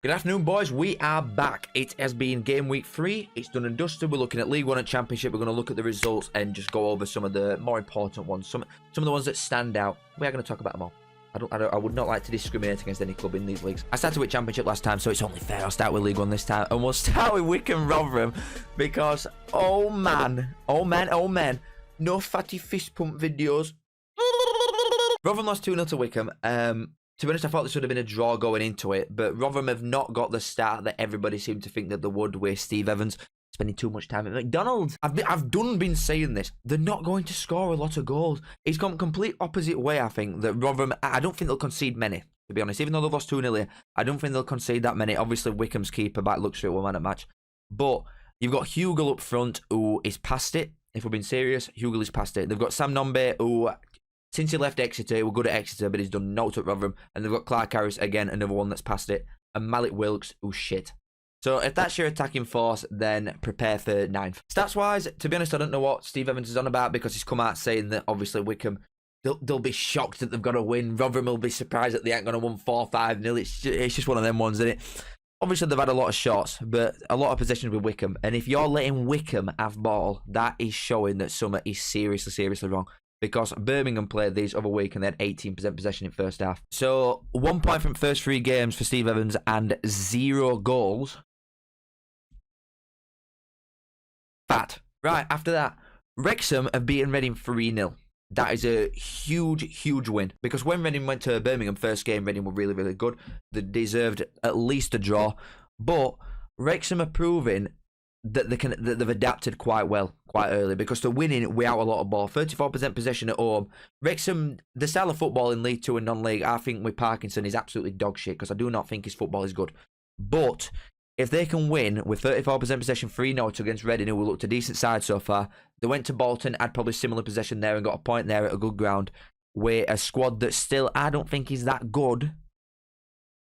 Good afternoon, boys. We are back. It has been game week 3. It's done and dusted. We're looking at League 1 and Championship. We're going to look at the results and just go over some of the more important ones. Some of the ones that stand out. We are going to talk about them all. I would not like to discriminate against any club in these leagues. I started with Championship last time, so it's only fair I'll start with League 1 this time. And we'll start with Wycombe Rotherham because, oh man, no fatty fist pump videos. Rotherham lost 2-0 to Wycombe. To be honest, I thought this would have been a draw going into it, but Rotherham have not got the start that everybody seemed to think that they would with Steve Evans spending too much time at McDonald's. I've been saying this. They're not going to score a lot of goals. It's gone complete opposite way, I think, that Rotherham, I don't think they'll concede many, to be honest. Even though they've lost 2-0 here, I don't think they'll concede that many. Obviously, Wycombe's keeper back looks through 1 man at match. But you've got Hugo up front, who is past it. If we're being serious, Hugo is past it. They've got Sam Nombe, who... since he left Exeter, he was good at Exeter, but he's done naught at Rotherham. And they've got Clark Harris, again, another one that's past it. And Malik Wilkes, who's shit. So if that's your attacking force, then prepare for 9th. Stats-wise, to be honest, I don't know what Steve Evans is on about because he's come out saying that, obviously, Wycombe, they'll be shocked that they've got to win. Rotherham will be surprised that they ain't going to win 4-5-0. It's just one of them ones, isn't it? Obviously, they've had a lot of shots, but a lot of possessions with Wycombe. And if you're letting Wycombe have ball, that is showing that something is seriously, seriously wrong. Because Birmingham played these other week and they had 18% possession in first half. So, 1 point from first 3 games for Steve Evans and 0 goals. Fat. Right, after that, Wrexham have beaten Reading 3-0. That is a huge, huge win. Because when Reading went to Birmingham first game, Reading were really, really good. They deserved at least a draw. But Wrexham are proving that they've adapted quite well, quite early, because they're winning without a lot of ball. 34% possession at home. Wrexham, the style of football in League 2 and non-league, I think with Parkinson is absolutely dog shit, because I do not think his football is good. But if they can win with 34% possession 3-0 against Reading, who looked a decent side so far, they went to Bolton, had probably similar possession there and got a point there at a good ground, with a squad that still, I don't think is that good.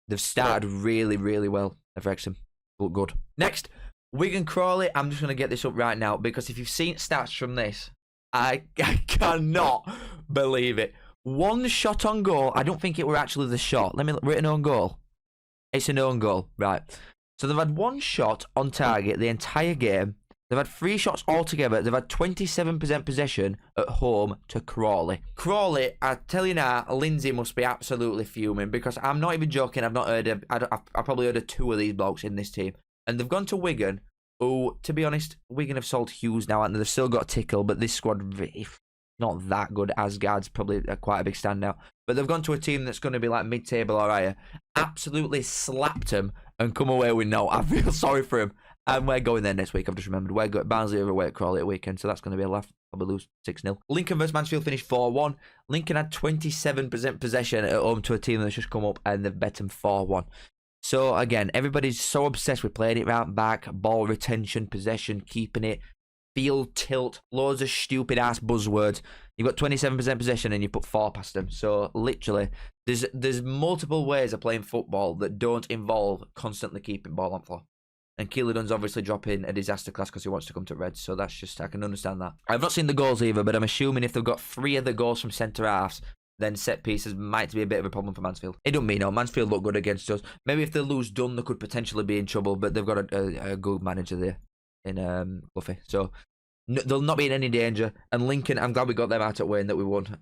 They've started really, really well at Wrexham. Look good. Next, Wigan Crawley. I'm just going to get this up right now because if you've seen stats from this, I cannot believe it. 1 shot on goal. I don't think it were actually the shot. Let me look. Written on goal. It's an own goal. Right. So they've had 1 shot on target the entire game. They've had 3 shots altogether. They've had 27% possession at home to Crawley. Crawley, I tell you now, Lindsay must be absolutely fuming because I'm not even joking. I've not heard I probably heard of 2 of these blokes in this team. And they've gone to Wigan, who, to be honest, Wigan have sold Hughes now, and they've still got Tickle, but this squad, not that good. Asgard's probably quite a big standout. But they've gone to a team that's going to be like mid-table or higher. Absolutely slapped them and come away with no. I feel sorry for him. And we're going there next week, I've just remembered. We're going Barnsley over away at Crawley at weekend, so that's going to be a laugh. Probably lose 6-0. Lincoln versus Mansfield finished 4-1. Lincoln had 27% possession at home to a team that's just come up, and they've bet them 4-1. So, again, everybody's so obsessed with playing it right back, ball retention, possession, keeping it, field tilt, loads of stupid-ass buzzwords. You've got 27% possession and you put 4 past them. So, literally, there's multiple ways of playing football that don't involve constantly keeping ball on floor. And Keelan obviously dropping a disaster class because he wants to come to Reds. So, that's just, I can understand that. I've not seen the goals either, but I'm assuming if they've got 3 of the goals from centre-halves, then set pieces might be a bit of a problem for Mansfield. It don't mean no. Mansfield look good against us. Maybe if they lose Dunn, they could potentially be in trouble, but they've got a good manager there in Buffy. So they'll not be in any danger. And Lincoln, I'm glad we got them out at Wayne that we won.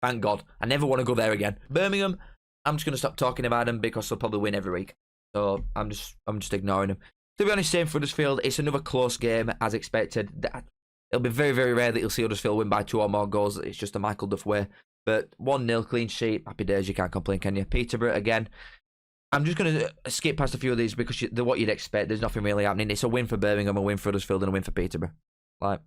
Thank God. I never want to go there again. Birmingham, I'm just going to stop talking about them because they'll probably win every week. So I'm just ignoring them. To be honest, same for Huddersfield. It's another close game as expected. It'll be very, very rare that you'll see Huddersfield win by 2 or more goals. It's just a Michael Duff way. But 1-0 clean sheet, happy days, you can't complain, can you? Peterborough, again. I'm just going to skip past a few of these because they're what you'd expect. There's nothing really happening. It's a win for Birmingham, a win for Huddersfield, and a win for Peterborough. Like,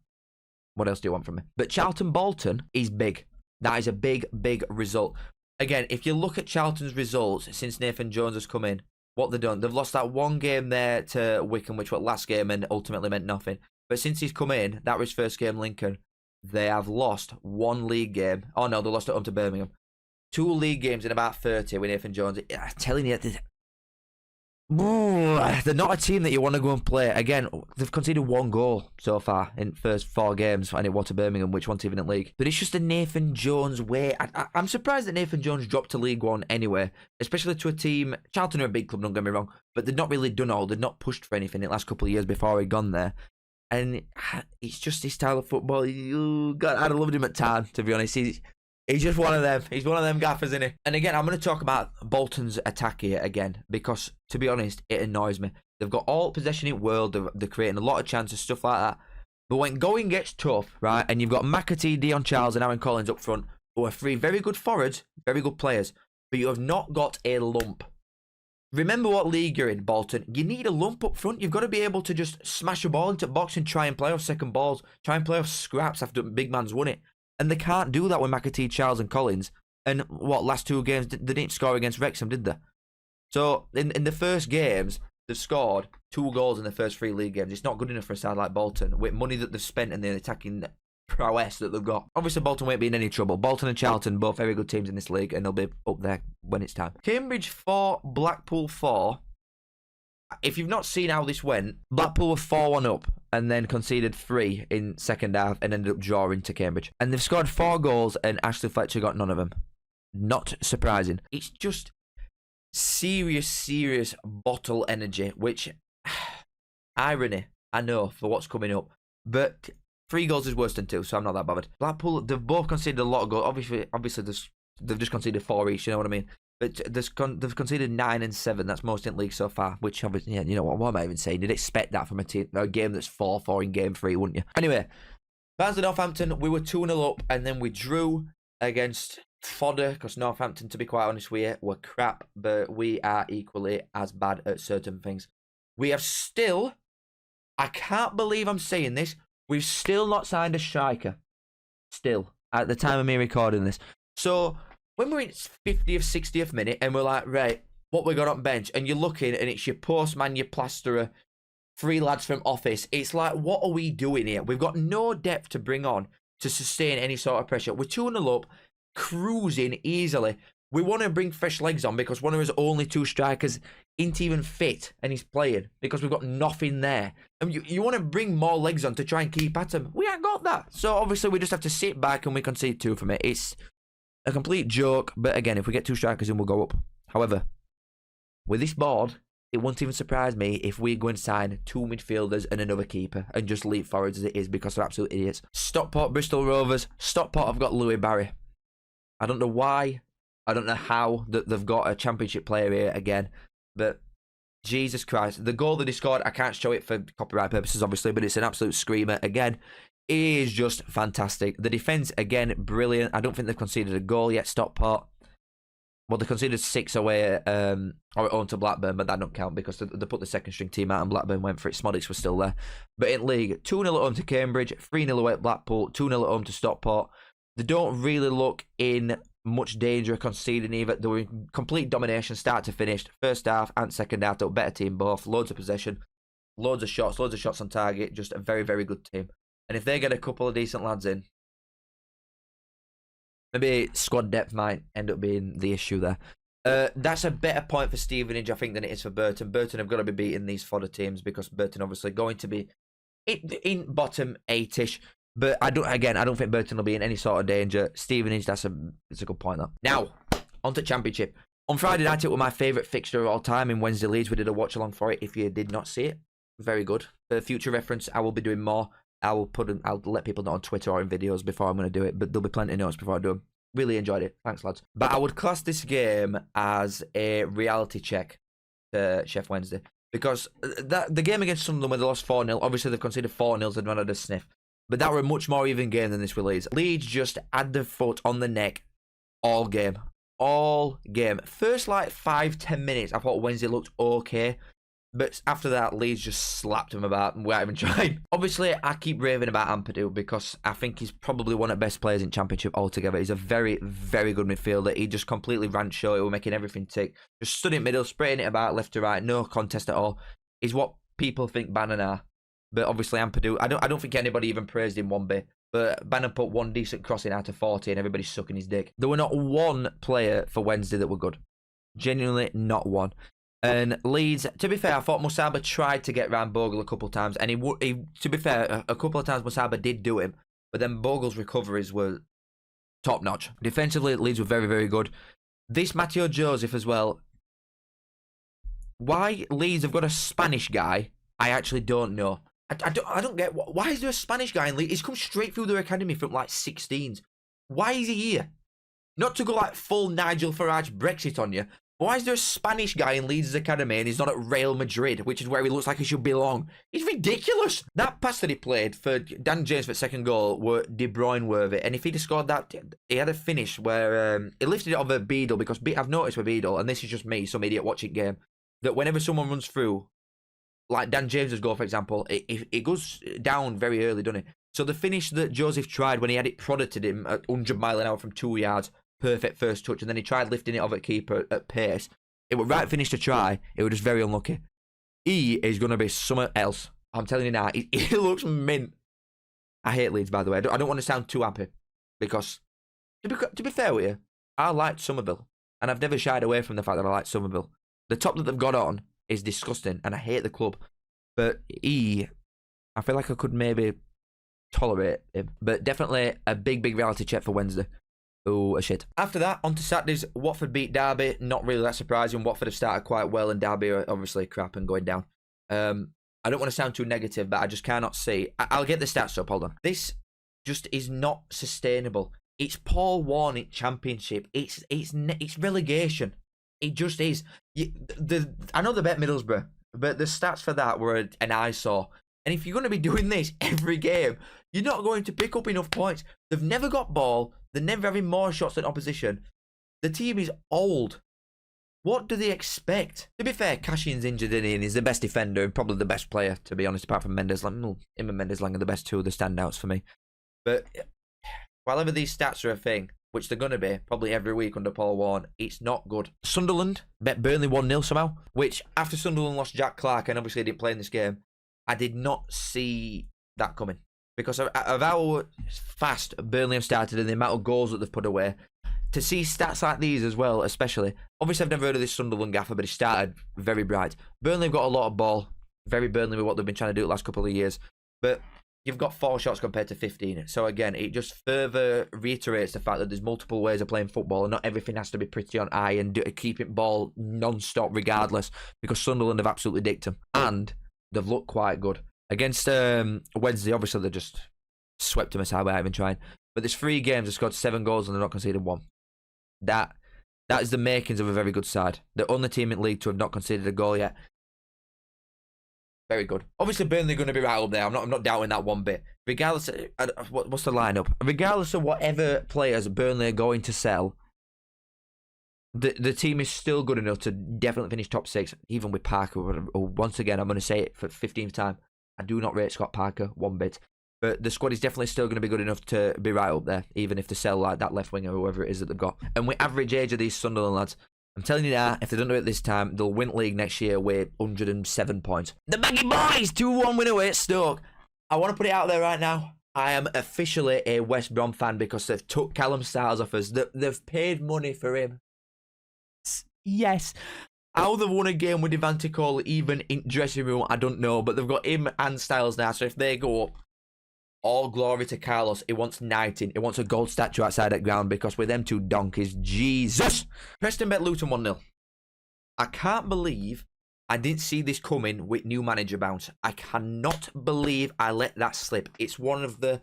what else do you want from me? But Charlton-Bolton is big. That is a big, big result. Again, if you look at Charlton's results since Nathan Jones has come in, what they've done, they've lost that 1 game there to Wycombe, which was last game and ultimately meant nothing. But since he's come in, that was his first game, Lincoln. They have lost 1 league game. Oh, no, they lost at home to Birmingham. 2 league games in about 30 with Nathan Jones. I'm telling you, they're not a team that you want to go and play. Again, they've conceded 1 goal so far in first 4 games, and it was to Birmingham, which one's even in league. But it's just a Nathan Jones way. I'm surprised that Nathan Jones dropped to League One anyway, especially to a team. Charlton are a big club, don't get me wrong, but they've not really done all. They've not pushed for anything in the last couple of years before he'd gone there. And it's just his style of football. God, I'd have loved him at Tarn, to be honest. He's just one of them. He's one of them gaffers, isn't he? And again, I'm going to talk about Bolton's attack here again, because, to be honest, it annoys me. They've got all possession in the world. They're creating a lot of chances, stuff like that. But when going gets tough, right, and you've got McAtee, Dion Charles, and Aaron Collins up front, who are 3 very good forwards, very good players, but you have not got a lump. Remember what league you're in, Bolton. You need a lump up front. You've got to be able to just smash a ball into the box and try and play off second balls, try and play off scraps after big man's won it. And they can't do that with McAtee, Charles, and Collins. And last 2 games, they didn't score against Wrexham, did they? So, in the first games, they've scored 2 goals in the first 3 league games. It's not good enough for a side like Bolton, with money that they've spent and the attacking prowess that they've got. Obviously, Bolton won't be in any trouble. Bolton and Charlton, both very good teams in this league, and they'll be up there when it's time. Cambridge 4, Blackpool 4. If you've not seen how this went, Blackpool were 4-1 up and then conceded 3 in second half and ended up drawing to Cambridge. And they've scored 4 goals and Ashley Fletcher got none of them. Not surprising. It's just serious bottle energy, which, irony, I know, for what's coming up. But 3 goals is worse than 2, so I'm not that bothered. Blackpool, they've both conceded a lot of goals. Obviously they've just conceded 4 each, you know what I mean? But they've conceded 9 and 7. That's most in league so far. Which, obviously, yeah, you know what am I even saying? You'd expect that from a game that's 4-4 in game 3, wouldn't you? Anyway, Barnsley Northampton, we were 2-0 up, and then we drew against fodder, because Northampton, to be quite honest with you, were crap, but we are equally as bad at certain things. We have still, I can't believe I'm saying this, we've still not signed a striker. Still, at the time of me recording this. So, when we're in 50th, 60th minute, and we're like, right, what we got on bench, and you're looking, and it's your postman, your plasterer, 3 lads from office, it's like, what are we doing here? We've got no depth to bring on to sustain any sort of pressure. We're 2-0 up, cruising easily. We want to bring fresh legs on because one of us only 2 strikers isn't even fit and he's playing because we've got nothing there. And you want to bring more legs on to try and keep at him. We ain't got that. So obviously we just have to sit back and we concede 2 from it. It's a complete joke, but again, if we get 2 strikers in, we'll go up. However, with this board, it won't even surprise me if we go and sign 2 midfielders and another keeper and just leave forwards as it is because they're absolute idiots. Stockport, Bristol Rovers. Stockport have got Louis Barry. I don't know why. I don't know how that they've got a championship player here again, but Jesus Christ. The goal that he scored, I can't show it for copyright purposes, obviously, but it's an absolute screamer. Again, it is just fantastic. The defence, again, brilliant. I don't think they've conceded a goal yet, Stockport. Well, they conceded 6 away or at home to Blackburn, but that don't count because they put the second string team out and Blackburn went for it. Smodics was still there. But in league, 2-0 at home to Cambridge, 3-0 away at Blackpool, 2-0 at home to Stockport. They don't really look in much danger of conceding either. They were in complete domination, start to finish. First half and second half, they were better team both. Loads of possession, loads of shots on target. Just a very, very good team. And if they get a couple of decent lads in, maybe squad depth might end up being the issue there. That's a better point for Stevenage, I think, than it is for Burton. Burton have got to be beating these fodder teams because Burton obviously going to be in bottom 8-ish. But I don't think Burton will be in any sort of danger. Stevenage, it's a good point though. Now, on to Championship. On Friday night, it was my favourite fixture of all time in Wednesday Leeds. We did a watch along for it. If you did not see it, very good. For future reference, I will be doing more. I'll let people know on Twitter or in videos before I'm going to do it, but there'll be plenty of notes before I do them. Really enjoyed it. Thanks, lads. But I would class this game as a reality check to Chef Wednesday because the game against Sunderland when they lost 4-0, obviously they've conceded 4-0, so they've not had a sniff. But that were a much more even game than this with Leeds. Leeds just had their foot on the neck all game. All game. First, 5-10 minutes, I thought Wednesday looked okay. But after that, Leeds just slapped him about and weren't even trying. Obviously, I keep raving about Ampadu because I think he's probably one of the best players in Championship altogether. He's a very, very good midfielder. He just completely ran show. He was making everything tick. Just stood in middle, spraying it about left to right. No contest at all. He's what people think Bannon are. But obviously, Ampadu, I don't think anybody even praised him one bit. But Bannon put one decent crossing out of 40 and everybody's sucking his dick. There were not one player for Wednesday that were good. Genuinely not one. And Leeds, to be fair, I thought Musaba tried to get round Bogle a couple of times, and to be fair, a couple of times Musaba did do him, but then Bogle's recoveries were top notch. Defensively, Leeds were very, very good. This Mateo Joseph as well. Why Leeds have got a Spanish guy, I actually don't know. I don't get why is there a Spanish guy in Leeds? He's come straight through their academy from like 16s. Why is he here? Not to go like full Nigel Farage Brexit on you. Why is there a Spanish guy in Leeds' academy and he's not at Real Madrid, which is where he looks like he should belong? It's ridiculous. That pass that he played for Dan James for second goal were De Bruyne worthy. And if he'd have scored that, he had a finish where he lifted it over Beadle, because I've noticed with Beadle, and this is just me, some idiot watching game, that whenever someone runs through, like Dan James's goal, for example, it goes down very early, doesn't it? So the finish that Joseph tried when he had it prodded at him at 100 mile an hour from 2 yards, perfect first touch, and then he tried lifting it over at keeper at pace. It was right finish to try. It was just very unlucky. He is going to be something else. I'm telling you now, he looks mint. I hate Leeds, by the way. I don't want to sound too happy, because to be fair with you, I liked Somerville, and I've never shied away from the fact that I liked Somerville. The top that they've got on is disgusting, and I hate the club. But I feel like I could maybe tolerate him. But definitely a big, big reality check for Wednesday. Oh, a shit. After that, on to Saturdays, Watford beat Derby. Not really that surprising. Watford have started quite well, and Derby are obviously crap and going down. I don't want to sound too negative, but I just cannot see. I'll get the stats up, hold on. This just is not sustainable. It's Paul Warnock Championship. It's relegation. It just is. I know they bet Middlesbrough, but the stats for that were an eyesore. And if you're going to be doing this every game, you're not going to pick up enough points. They've never got ball. They're never having more shots than opposition. The team is old. What do they expect? To be fair, Cashin's injured in and he's the best defender and probably the best player, to be honest, apart from Mendes-Lang. Him and Mendes-Lang are the best two of the standouts for me. But while ever these stats are a thing, which they're going to be probably every week under Paul Warne, it's not good. Sunderland bet Burnley 1-0 somehow, which after Sunderland lost Jack Clark and obviously didn't play in this game, I did not see that coming. Because of how fast Burnley have started and the amount of goals that they've put away. To see stats like these as well, especially. Obviously, I've never heard of this Sunderland gaffer, but he started very bright. Burnley have got a lot of ball. Very Burnley with what they've been trying to do the last couple of years. But you've got 4 shots compared to 15. So again, it just further reiterates the fact that there's multiple ways of playing football and not everything has to be pretty on eye and keep it ball non-stop regardless. Because Sunderland have absolutely dicked them. And they've looked quite good. Against Wednesday, obviously, they just swept them aside without even trying. But there's 3 games, they've scored 7 goals and they're not conceded 1. That is the makings of a very good side. The only team in League 2 have not conceded a goal yet. Very good. Obviously, Burnley are going to be right up there. I'm not doubting that one bit. Regardless, what's the lineup? Regardless of whatever players Burnley are going to sell, the team is still good enough to definitely finish top 6, even with Parker. Once again, I'm going to say it for 15th time. I do not rate Scott Parker one bit. But the squad is definitely still going to be good enough to be right up there, even if they sell like that left winger or whoever it is that they've got. And with average age of these Sunderland lads, I'm telling you now, if they don't do it this time, they'll win league next year with 107 points. The Baggy Boys, 2-1 win away at Stoke. I want to put it out there right now. I am officially a West Brom fan because they've took Callum Styles off us. They've paid money for him. Yes. How they've won a game with Devante Cole, even in dressing room, I don't know. But they've got him and Styles now. So if they go up, all glory to Carlos. He wants knighting. He wants a gold statue outside that ground because with them 2 donkeys, Jesus. Preston bet Luton 1-0. I can't believe I didn't see this coming with new manager bounce. I cannot believe I let that slip. It's one of the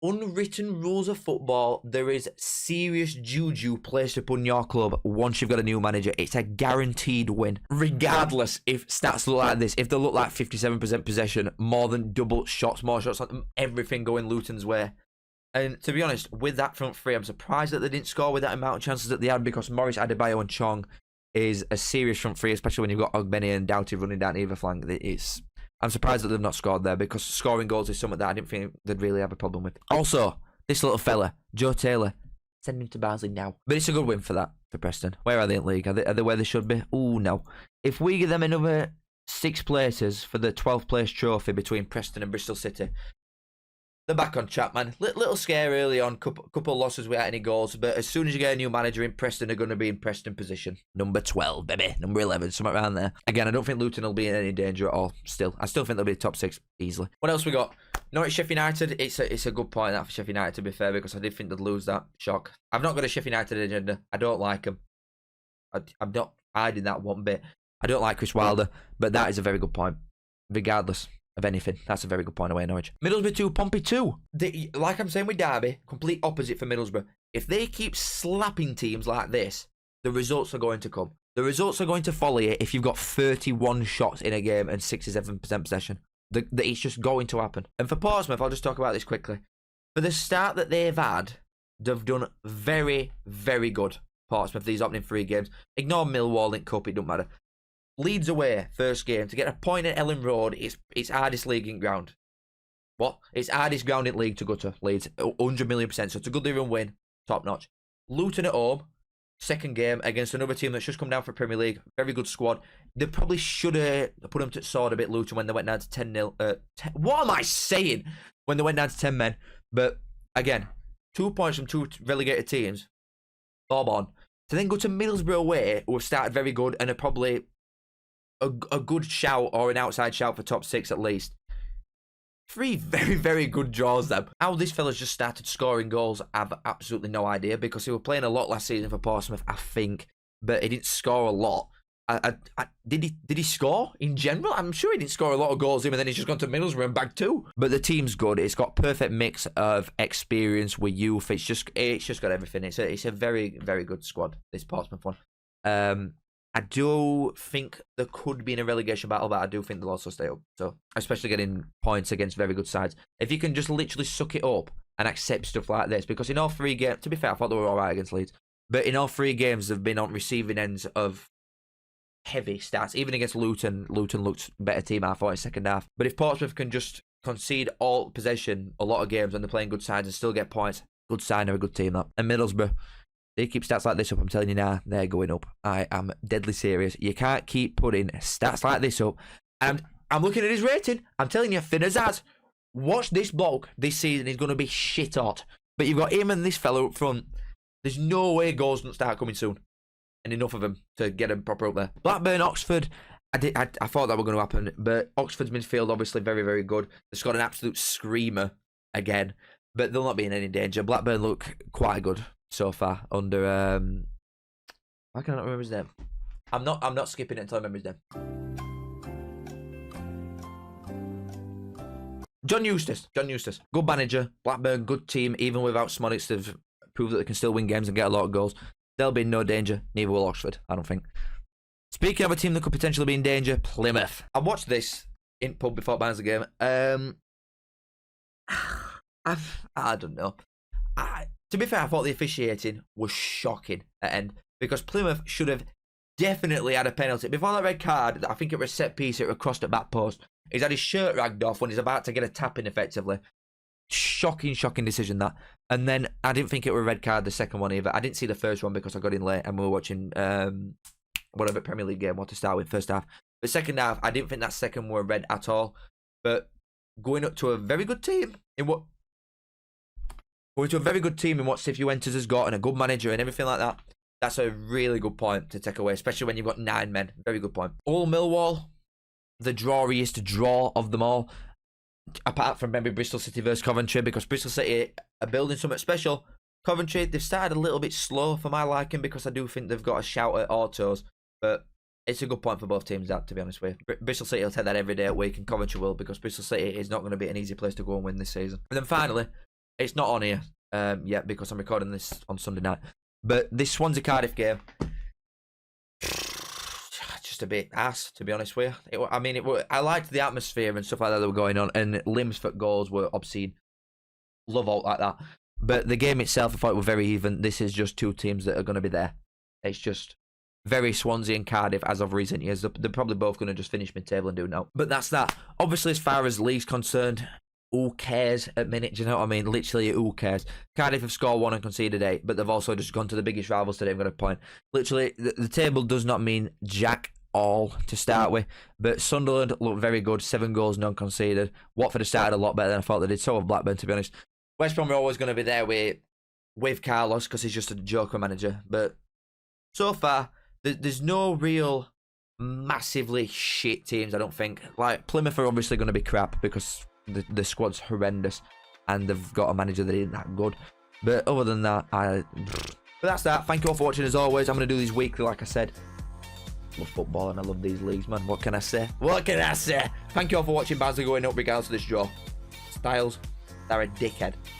unwritten rules of football. There is serious juju placed upon your club once you've got a new manager. It's a guaranteed win, regardless if stats look like this. If they look like 57% possession, more than double shots, more shots, everything going Luton's way. And to be honest, with that front three, I'm surprised that they didn't score with that amount of chances that they had because Morris, Adebayo and Chong is a serious front three, especially when you've got Ogbeni and Doughty running down either flank. I'm surprised that they've not scored there because scoring goals is something that I didn't think they'd really have a problem with. Also, this little fella, Joe Taylor, send him to Barnsley now. But it's a good win for that, for Preston. Where are they in league? Are they where they should be? Oh, no. If we give them another 6 places for the 12th place trophy between Preston and Bristol City, they're back on track, man. Little scare early on, couple losses without any goals, but as soon as you get a new manager in, Preston are going to be in Preston position. Number 12, baby. Number 11, something around there. Again, I don't think Luton will be in any danger at all. I still think they'll be top 6 easily. What else we got? Norwich Sheffield United. It's a good point that for Sheffield United, to be fair, because I did think they'd lose that. Shock. I've not got a Sheffield United agenda. I don't like them. I'm not hiding that one bit. I don't like Chris Wilder, but that is a very good point. Regardless of anything, that's a very good point away, Norwich. Middlesbrough 2, Pompey 2. Like I'm saying with Derby, complete opposite for Middlesbrough. If they keep slapping teams like this, the results are going to come. The results are going to follow you if you've got 31 shots in a game and 67% possession. It's just going to happen. And for Portsmouth, I'll just talk about this quickly. For the start that they've had, they've done very, very good. Portsmouth, these opening 3 games. Ignore Millwall in Cup, it don't matter. Leeds away, first game. To get a point at Ellen Road, it's hardest league in ground. What? It's hardest ground in league to go to, Leeds. 100 million%. So it's a good even win. Top notch. Luton at home. Second game against another team that's just come down for Premier League. Very good squad. They probably should have put them to sword a bit, Luton, when they went down to 10-0. What am I saying? When they went down to 10 men. But, again, 2 points from 2 relegated teams. Bob on. To then go to Middlesbrough away, who have started very good and are probably a good shout or an outside shout for top 6 at least. 3 very, very good draws, them. How this fella's just started scoring goals, I've absolutely no idea, because he was playing a lot last season for Portsmouth, I think, but he didn't score a lot. Did he score in general? I'm sure he didn't score a lot of goals, and then he's just gone to Middlesbrough and bagged 2. But the team's good. It's got perfect mix of experience with youth. It's just got everything. It's a very, very good squad, this Portsmouth one. I do think there could be in a relegation battle, but I do think they'll also stay up. So, especially getting points against very good sides. If you can just literally suck it up and accept stuff like this, because in all 3 games, to be fair, I thought they were all right against Leeds, but in all 3 games, they've been on receiving ends of heavy stats. Even against Luton looked better team, I thought, in second half. But if Portsmouth can just concede all possession, a lot of games, when they're playing good sides and still get points, good sign, they're a good team, that. And Middlesbrough, they keep stats like this up, I'm telling you now, they're going up. I am deadly serious. You can't keep putting stats like this up. And I'm looking at his rating. I'm telling you, thin as that. Watch this bloke this season. He's going to be shit hot. But you've got him and this fellow up front. There's no way goals don't start coming soon. And enough of them to get them proper up there. Blackburn, Oxford. I thought that were going to happen. But Oxford's midfield, obviously, very, very good. They've got an absolute screamer again. But they'll not be in any danger. Blackburn look quite good so far under I cannot remember his name. I'm not skipping it until I remember his name. John Eustace. Good manager. Blackburn, good team. Even without Smodics, they've proved that they can still win games and get a lot of goals. They'll be in no danger. Neither will Oxford, I don't think. Speaking of a team that could potentially be in danger, Plymouth. I watched this in pub before Barnes game. I don't know. To be fair, I thought the officiating was shocking at end, because Plymouth should have definitely had a penalty. Before that red card, I think it was a set piece, it was crossed at back post. He's had his shirt ragged off when he's about to get a tap in effectively. Shocking decision, that. And then I didn't think it was a red card, the second one either. I didn't see the first one because I got in late and we were watching whatever Premier League game, what to start with, first half. The second half, I didn't think that second were red at all. But going up to a very good team in what Cifuentes has got, and a good manager and everything like that, that's a really good point to take away, especially when you've got 9 men. Very good point. All Millwall, the drawiest draw of them all, apart from maybe Bristol City versus Coventry, because Bristol City are building something special. Coventry, they've started a little bit slow for my liking, because I do think they've got a shout at autos, but it's a good point for both teams, that, to be honest with you. Bristol City will take that every day at week, and Coventry will, because Bristol City is not going to be an easy place to go and win this season. And then finally, it's not on here yet, because I'm recording this on Sunday night, but this Swansea Cardiff game, just a bit ass, to be honest with you. I liked the atmosphere and stuff like that were going on, and Lim's for goals were obscene. Love out like that. But the game itself, I thought, were very even. This is just 2 teams that are going to be there. It's just very Swansea and Cardiff as of recent years. They're probably both going to just finish mid-table and do now. But that's that. Obviously, as far as league's concerned, who cares at minute? Do you know what I mean? Literally, who cares? Cardiff have scored 1 and conceded 8, but they've also just gone to the biggest rivals today and got a point. Literally, the table does not mean jack all to start with. But Sunderland looked very good, 7 goals, none conceded. Watford have started a lot better than I thought they did. So have Blackburn, to be honest. West Brom are always going to be there with Carlos because he's just a joker manager. But so far, there's no real massively shit teams, I don't think. Like, Plymouth are obviously going to be crap because the squad's horrendous and they've got a manager that isn't that good. But other than that, but that's that. Thank you all for watching as always. I'm going to do these weekly, like I said. I love football and I love these leagues, man. What can I say? What can I say? Thank you all for watching. Barnsley going up regardless of this draw. Styles, they're a dickhead.